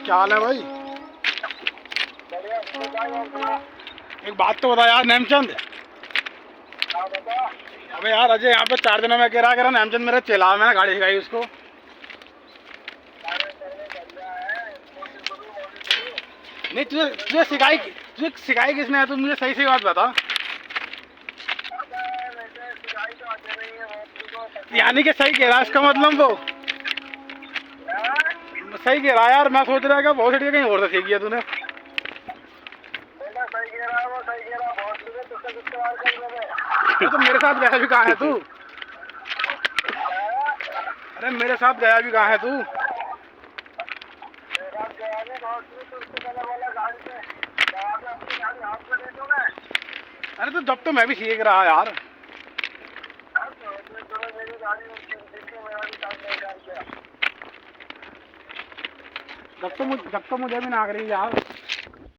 क्या हाल है भाई? एक बात तो बता यार नेमचंद। अबे यार अजय यहाँ पे 4 दिनों में कह रहा नेमचंद मेरा चला, मैंने गाड़ी सिखाई उसको। नहीं तुझे तुझे सिखाई किसने है? तू मुझे सही बात बता। यानी कि सही कह रहा है इसका मतलब वो सही कह रहा है यार। मैं सोच रहा कि बहुत कहीं और से सीख गया तूने। तो मेरे साथ गया भी कहाँ है तू? अरे मेरे साथ गया भी कहाँ है तू? अरे तो जब तो मैं भी सीख रहा यार। जब तो मुझे भी ना करी यार।